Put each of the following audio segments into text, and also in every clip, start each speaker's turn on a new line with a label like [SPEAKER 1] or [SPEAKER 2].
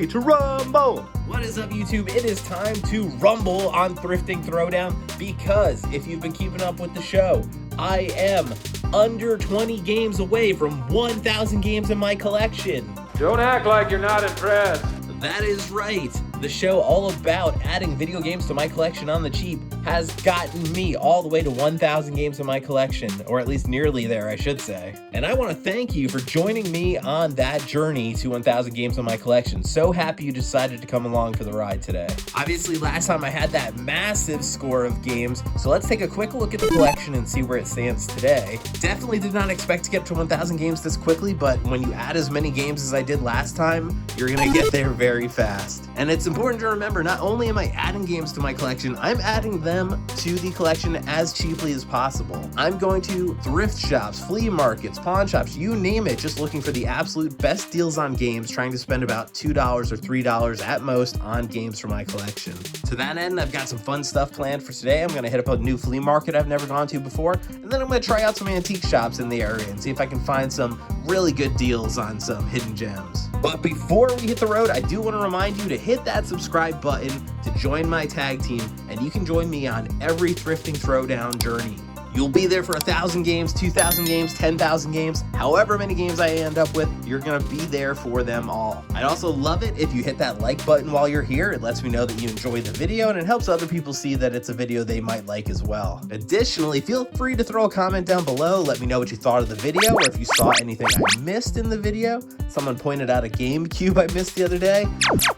[SPEAKER 1] ready to rumble. What is up, YouTube? It is time to rumble on Thrifting Throwdown, because if you've been keeping up with the show, I am under 20 games away from 1,000 games in my collection.
[SPEAKER 2] Don't act like you're not impressed.
[SPEAKER 1] That is right. The show all about adding video games to my collection on the cheap has gotten me all the way to 1,000 games in my collection, or at least nearly there, I should say. And I want to thank you for joining me on that journey to 1,000 games in my collection. So happy you decided to come along for the ride today. Obviously, last time I had that massive score of games, so let's take a quick look at the collection and see where it stands today. Definitely did not expect to get to 1,000 games this quickly, but when you add as many games as I did last time, you're gonna get there very fast. And it's important to remember, not only am I adding games to my collection, I'm adding them to the collection as cheaply as possible. I'm going to thrift shops, flea markets, pawn shops, you name it, just looking for the absolute best deals on games, trying to spend about $2 or $3 at most on games for my collection. To that end, I've got some fun stuff planned for today. I'm gonna hit up a new flea market I've never gone to before, and then I'm gonna try out some antique shops in the area and see if I can find some really good deals on some hidden gems. But before we hit the road, I do want to remind you to hit that subscribe button to join my tag team, and you can join me on every Thrifting Throwdown journey. You'll be there for 1,000 games, 2,000 games, 10,000 games, however many games I end up with, you're gonna be there for them all. I'd also love it if you hit that like button while you're here. It lets me know that you enjoyed the video, and it helps other people see that it's a video they might like as well. Additionally, feel free to throw a comment down below. Let me know what you thought of the video, or if you saw anything I missed in the video. Someone pointed out a GameCube I missed the other day.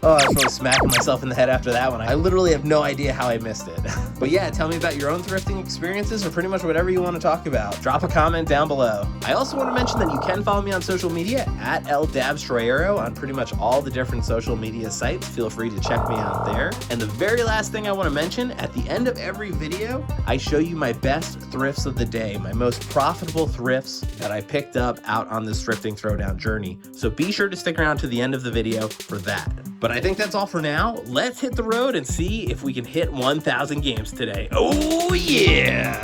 [SPEAKER 1] Oh, I was really smacking myself in the head after that one. I literally have no idea how I missed it. But yeah, tell me about your own thrifting experiences, or pretty much whatever you want to talk about. Drop a comment down below. I also want to mention that you can follow me on social media at Dabstroyero on pretty much all the different social media sites. Feel free to check me out there. And the very last thing I want to mention, at the end of every video, I show you my best thrifts of the day, my most profitable thrifts that I picked up out on this Thrifting Throwdown journey. So be sure to stick around to the end of the video for that. But I think that's all for now. Let's hit the road and see if we can hit 1,000 games today. Oh yeah!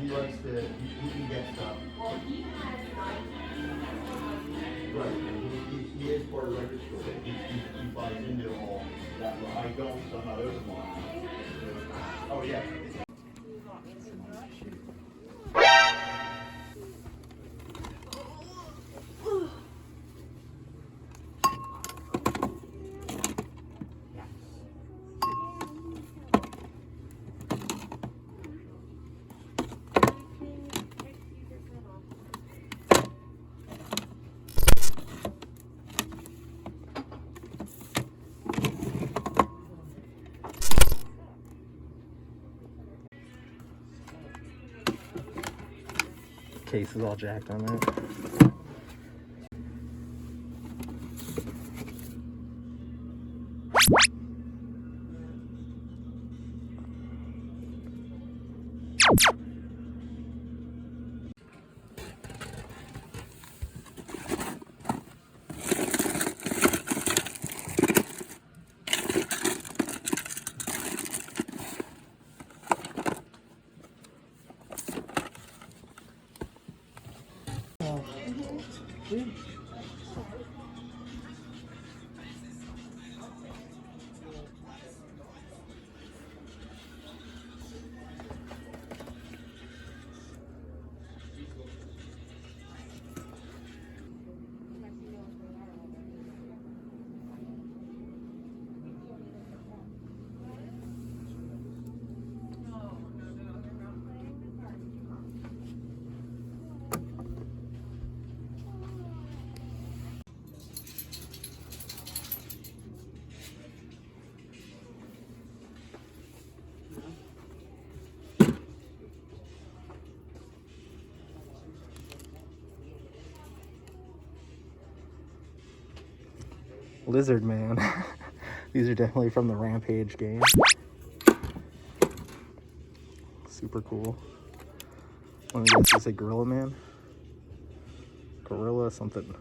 [SPEAKER 3] He likes to, he can get stuff. Well, he has right, and he is part of the record store. He buys into all that. I don't, so I'm not open line. Oh, yeah.
[SPEAKER 1] Case is all jacked on that.
[SPEAKER 4] Lizard Man. These are definitely from the Rampage game. Super cool. Let me guess, is it Gorilla Man? Gorilla something.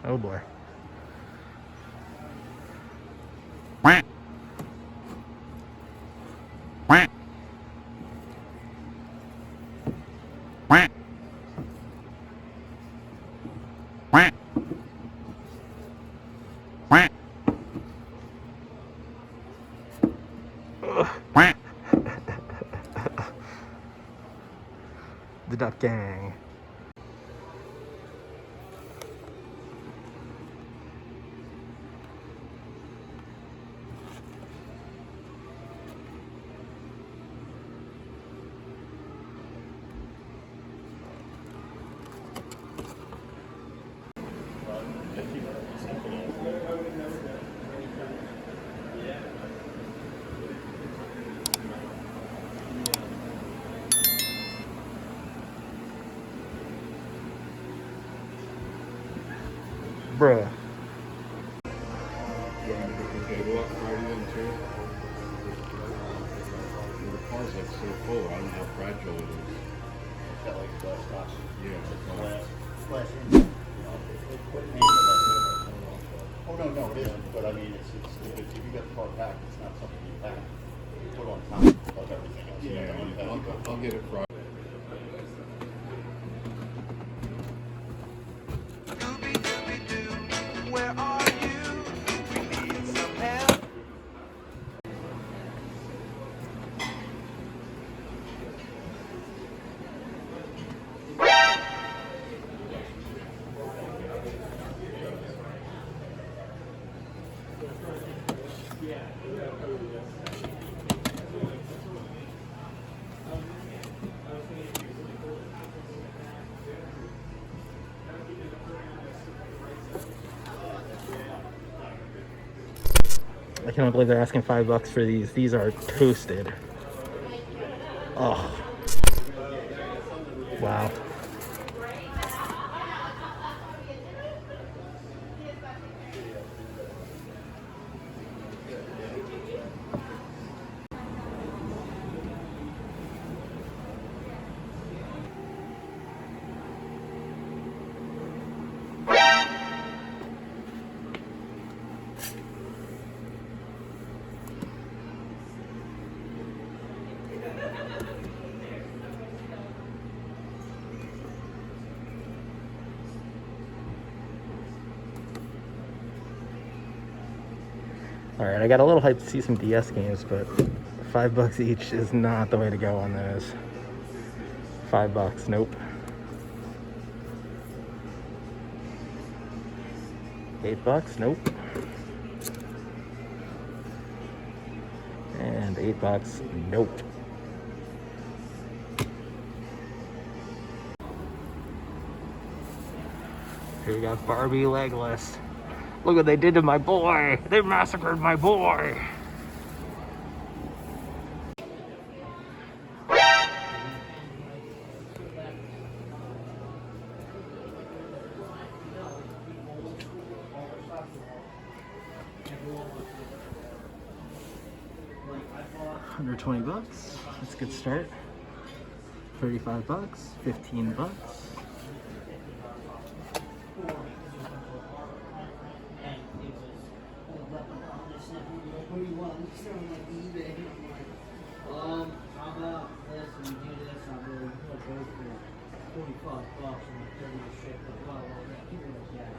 [SPEAKER 4] Oh boy. The Duck Gang. Bruh.
[SPEAKER 5] The car's like so full, I don't know how fragile it is.
[SPEAKER 3] Got like glass tops.
[SPEAKER 5] Yeah.
[SPEAKER 3] Glass in, you know, it paint glass. Oh, no, it isn't, but I mean, if you got the car packed, it's not something you pack. You put on top of everything else.
[SPEAKER 5] Yeah, I'll get it Friday.
[SPEAKER 4] I cannot believe they're asking $5 for these. These are toasted. Oh. Wow. Alright, I got a little hyped to see some DS games, but $5 each is not the way to go on those. $5, nope. $8, nope. And $8, nope. Here we got Barbie Legless. Look what they did to my boy. They massacred my boy. Under 20 bucks. That's a good start. 35 bucks, 15 bucks.
[SPEAKER 6] How about this? And we do this, I'll go for 45 bucks and I'll tell you to shake the ball over there. Give me the cash.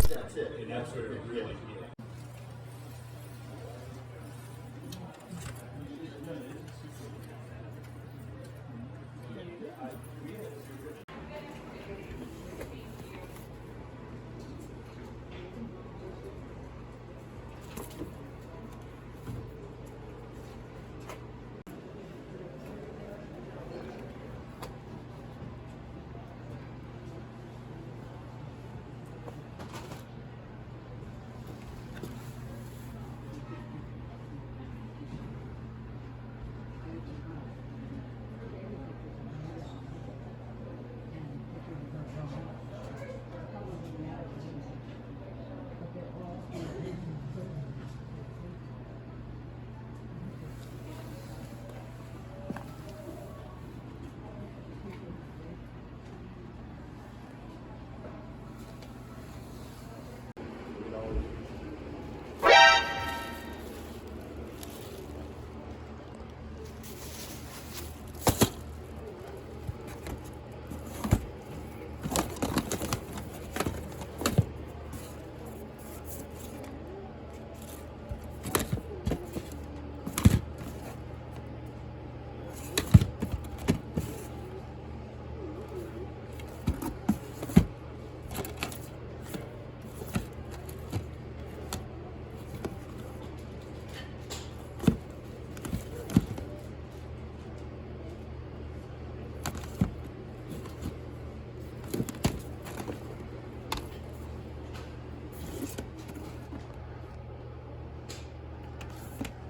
[SPEAKER 3] That's it. And that's what it really is.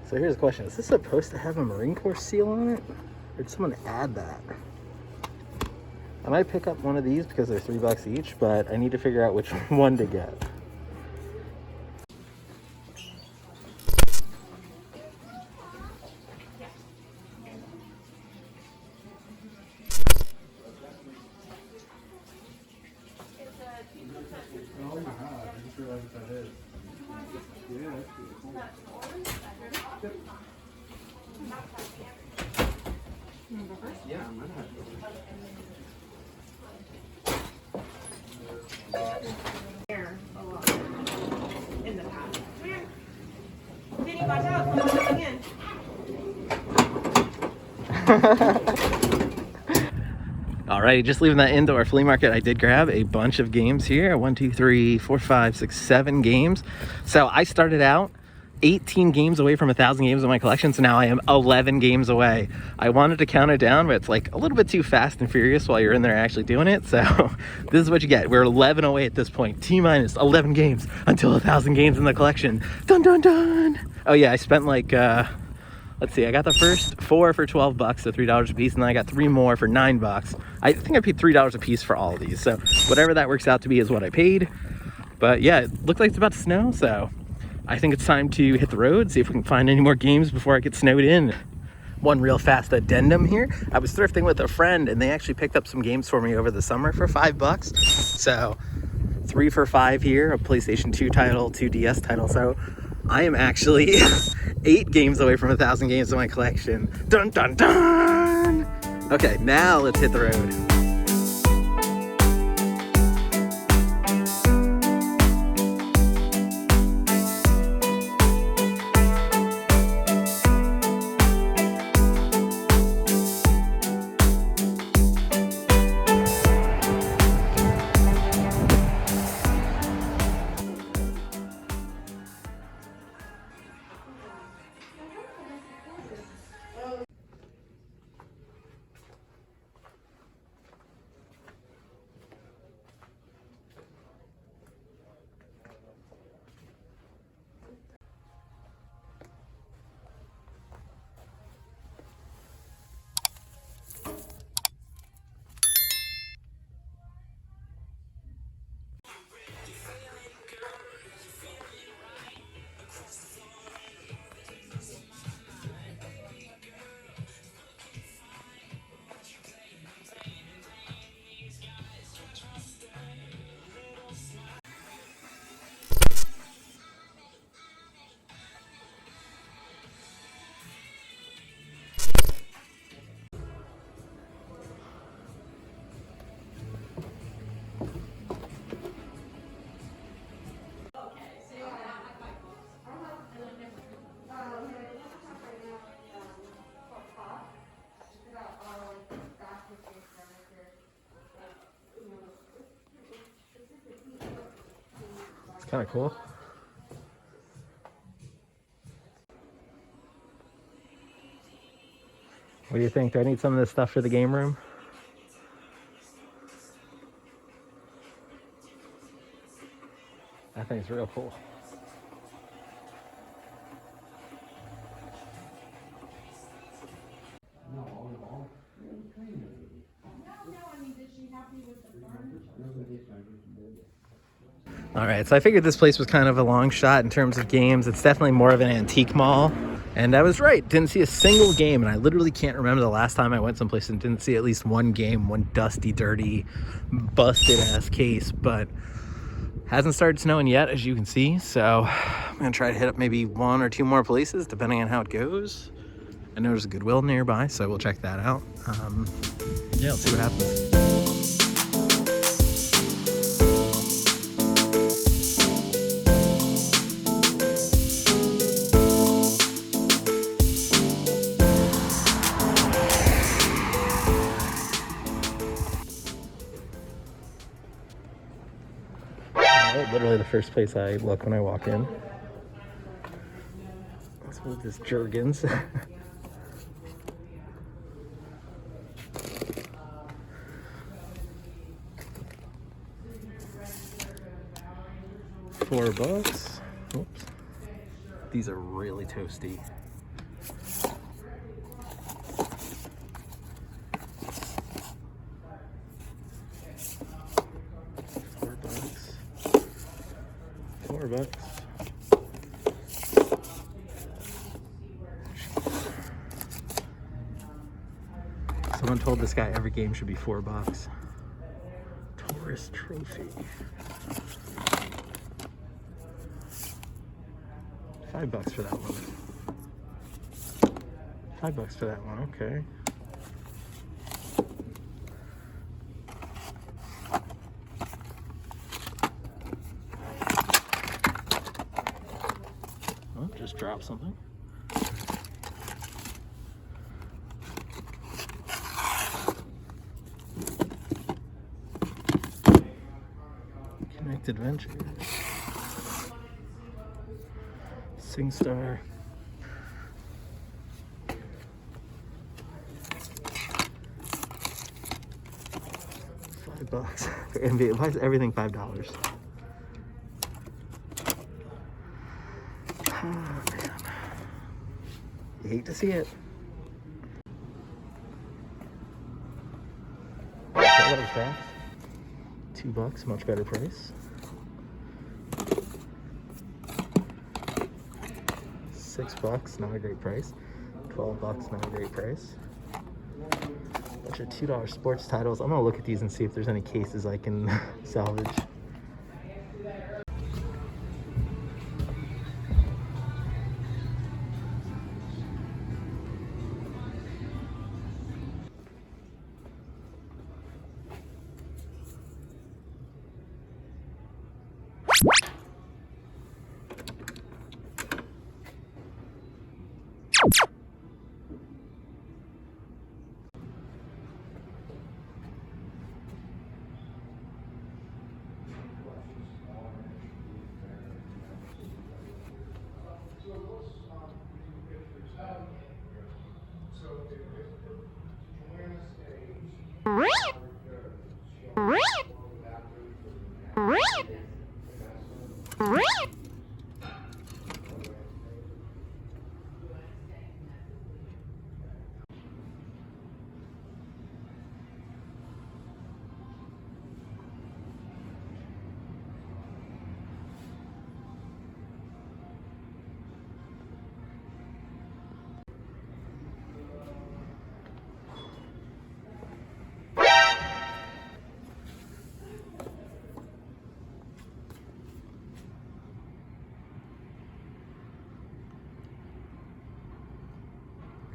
[SPEAKER 4] So here's the question. Is this supposed to have a Marine Corps seal on it? Or did someone add that? I might pick up one of these because they're $3 each, but I need to figure out which one to get.
[SPEAKER 7] In the past. Then you got out again.
[SPEAKER 4] Alrighty, just leaving that indoor flea market, I did grab a bunch of games here. 1, 2, 3, 4, 5, 6, 7 games. So I started out 18 games away from 1,000 games in my collection, so now I am 11 games away. I wanted to count it down, but it's like a little bit too fast and furious while you're in there actually doing it, so this is what you get. We're 11 away at this point. T-minus 11 games until 1,000 games in the collection. Dun dun dun! Oh yeah, I spent like, let's see, I got the first 4 for $12, so $3 a piece, and then I got 3 more for $9. I think I paid $3 a piece for all of these, so whatever that works out to be is what I paid. But yeah, it looks like it's about to snow, so I think it's time to hit the road, see if we can find any more games before I get snowed in. One real fast addendum here. I was thrifting with a friend and they actually picked up some games for me over the summer for $5. So 3 for $5 here, a PlayStation 2 title, 2 DS title. So I am actually 8 games away from 1,000 games in my collection. Dun dun dun! Okay, now let's hit the road. Kind of cool. What do you think? Do I need some of this stuff for the game room? That thing's real cool. All right, so I figured this place was kind of a long shot in terms of games. It's definitely more of an antique mall. And I was right, didn't see a single game. And I literally can't remember the last time I went someplace and didn't see at least one game, one dusty, dirty, busted ass case. But hasn't started snowing yet, as you can see. So I'm gonna try to hit up maybe 1 or 2 more places, depending on how it goes. I know there's a Goodwill nearby, so we'll check that out. Yeah, let's see what happens. Literally the first place I look when I walk in. Let's move this Jergens. $4. Oops. These are really toasty. $4. Someone told this guy every game should be $4. Tourist trophy. $5 for that one. $5 for that one, okay. Oh, just drop something. Connect Adventure. SingStar. $5. Why is everything $5? Oh, man. You hate to see it. That was fast. $2, much better price. $6, not a great price. $12, not a great price. Bunch of $2 sports titles. I'm gonna look at these and see if there's any cases I can salvage.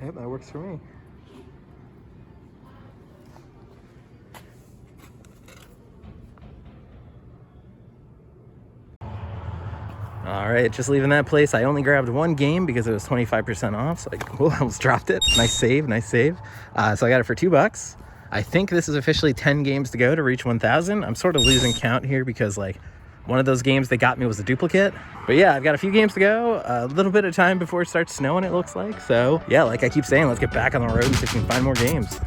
[SPEAKER 4] Yep, that works for me. All right, just leaving that place. I only grabbed one game because it was 25% off. So I almost dropped it. Nice save, nice save. So I got it for $2. I think this is officially 10 games to go to reach 1,000. I'm sort of losing count here because like one of those games they got me was a duplicate. But yeah, I've got a few games to go. A little bit of time before it starts snowing, it looks like. So yeah, like I keep saying, let's get back on the road and see if we can find more games.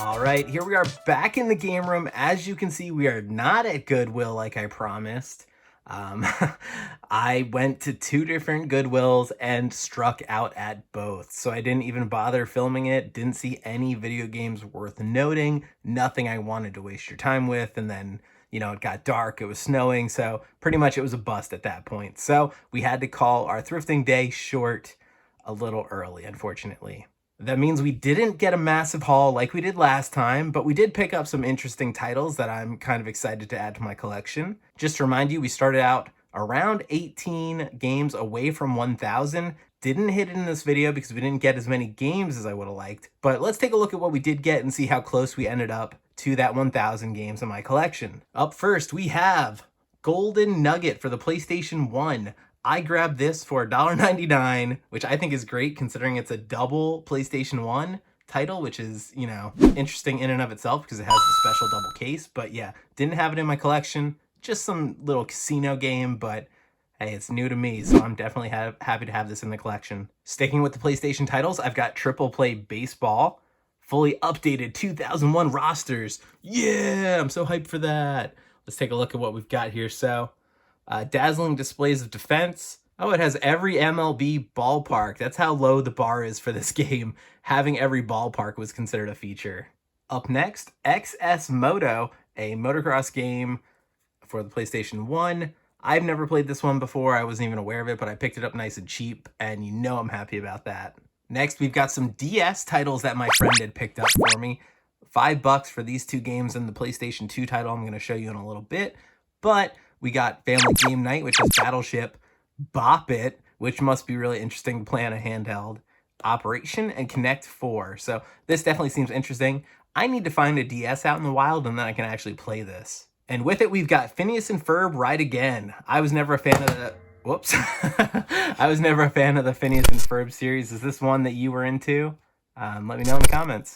[SPEAKER 4] All right, here we are back in the game room. As you can see, we are not at Goodwill like I promised. I went to 2 different Goodwills and struck out at both. So I didn't even bother filming it. Didn't see any video games worth noting. Nothing I wanted to waste your time with. And then, you know, it got dark. It was snowing. So pretty much it was a bust at that point. So we had to call our thrifting day short a little early, unfortunately. That means we didn't get a massive haul like we did last time, but we did pick up some interesting titles that I'm kind of excited to add to my collection. Just to remind you, we started out around 18 games away from 1,000. Didn't hit it in this video because we didn't get as many games as I would have liked, but let's take a look at what we did get and see how close we ended up to that 1,000 games in my collection. Up first, we have Golden Nugget for the PlayStation 1. I grabbed this for $1.99, which I think is great considering it's a double PlayStation 1 title, which is, you know, interesting in and of itself because it has the special double case. But yeah, didn't have it in my collection. Just some little casino game, but hey, it's new to me, so I'm definitely happy to have this in the collection. Sticking with the PlayStation titles, I've got Triple Play Baseball, fully updated 2001 rosters. Yeah, I'm so hyped for that. Let's take a look at what we've got here. So, dazzling displays of defense. Oh, it has every MLB ballpark. That's how low the bar is for this game. Having every ballpark was considered a feature. Up next, XS Moto, a motocross game for the PlayStation 1. I've never played this one before. I wasn't even aware of it, but I picked it up nice and cheap, and you know I'm happy about that. Next, we've got some DS titles that my friend had picked up for me. $5 for these 2 games and the PlayStation 2 title I'm going to show you in a little bit. But we got Family Game Night, which is Battleship, Bop It, which must be really interesting to play on a handheld, Operation, and Connect 4. So this definitely seems interesting. I need to find a DS out in the wild, and then I can actually play this. And with it, we've got Phineas and Ferb Ride Again. I was never a fan of the...
[SPEAKER 1] Whoops. I was never a fan of the Phineas and Ferb series. Is this one that you were into? Let me know in the comments.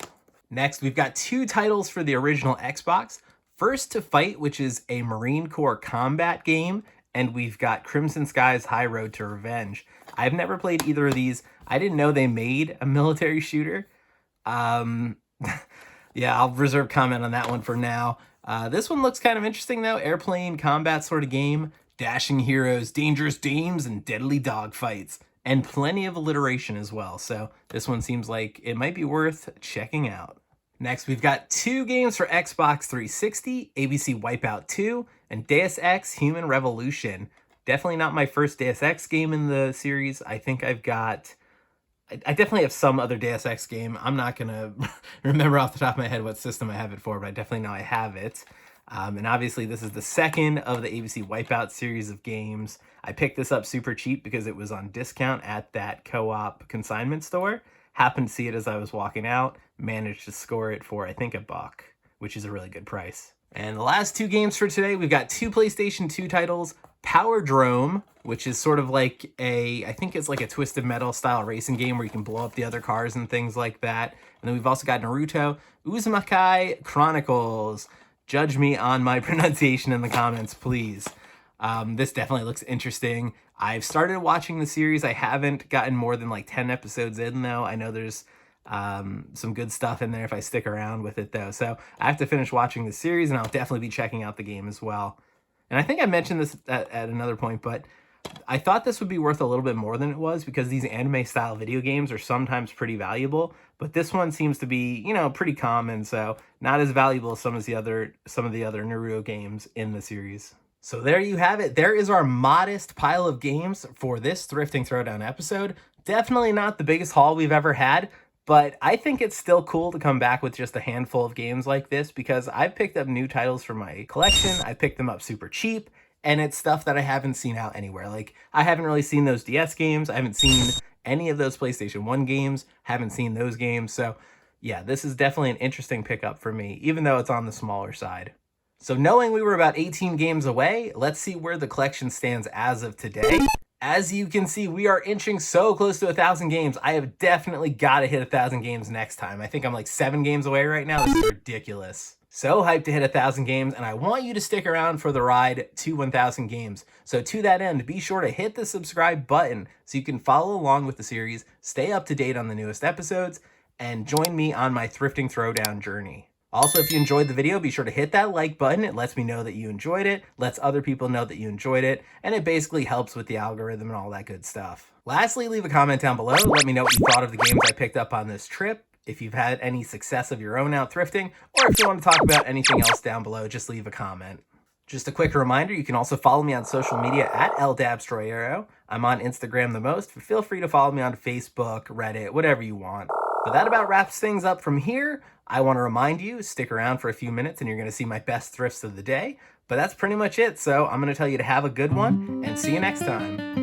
[SPEAKER 1] Next, we've got 2 titles for the original Xbox. First to Fight, which is a Marine Corps combat game, and we've got Crimson Sky's High Road to Revenge. I've never played either of these. I didn't know they made a military shooter. Yeah, I'll reserve comment on that one for now. This one looks kind of interesting though. Airplane combat sort of game. Dashing heroes, dangerous dames, and deadly dogfights. And plenty of alliteration as well. So this one seems like it might be worth checking out. Next, we've got 2 games for Xbox 360, ABC Wipeout 2, and Deus Ex Human Revolution. Definitely not my first Deus Ex game in the series. I think I definitely have some other Deus Ex game. I'm not going to remember off the top of my head what system I have it for, but I definitely know I have it. And obviously this is the second of the ABC Wipeout series of games. I picked this up super cheap because it was on discount at that co-op consignment store. Happened to see it as I was walking out. Managed to score it for, I think, $1, which is a really good price. And the last 2 games for today, we've got 2 PlayStation 2 titles. Powerdrome, which is sort of like I think it's like a Twisted Metal style racing game where you can blow up the other cars and things like that. And then we've also got Naruto Uzumaki Chronicles. Judge me on my pronunciation in the comments, please. This definitely looks interesting. I've started watching the series. I haven't gotten more than like 10 episodes in, though. I know there's some good stuff in there if I stick around with it, though. So I have to finish watching the series, and I'll definitely be checking out the game as well. And I think I mentioned this at another point, but I thought this would be worth a little bit more than it was because these anime-style video games are sometimes pretty valuable. But this one seems to be, you know, pretty common, so not as valuable as some of the other Naruto games in the series. So there you have it. There is our modest pile of games for this Thrifting Throwdown episode. Definitely not the biggest haul we've ever had, but I think it's still cool to come back with just a handful of games like this because I've picked up new titles for my collection. I picked them up super cheap, and it's stuff that I haven't seen out anywhere. Like, I haven't really seen those DS games. I haven't seen any of those PlayStation 1 games. Haven't seen those games. So yeah, this is definitely an interesting pickup for me, even though it's on the smaller side. So knowing we were about 18 games away, let's see where the collection stands as of today. As you can see, we are inching so close to 1,000 games. I have definitely got to hit 1,000 games next time. I think I'm like 7 games away right now. This is ridiculous. So hyped to hit 1,000 games, and I want you to stick around for the ride to 1,000 games. So to that end, be sure to hit the subscribe button so you can follow along with the series, stay up to date on the newest episodes, and join me on my Thrifting Throwdown journey. Also, if you enjoyed the video, be sure to hit that like button. It lets me know that you enjoyed it, lets other people know that you enjoyed it, and it basically helps with the algorithm and all that good stuff. Lastly, leave a comment down below. Let me know what you thought of the games I picked up on this trip. If you've had any success of your own out thrifting, or if you want to talk about anything else down below, just leave a comment. Just a quick reminder, you can also follow me on social media at Dabstroyero. I'm on Instagram the most, but feel free to follow me on Facebook, Reddit, whatever you want. But that about wraps things up from here. I want to remind you, stick around for a few minutes and you're going to see my best thrifts of the day. But that's pretty much it, so I'm going to tell you to have a good one, and see you next time.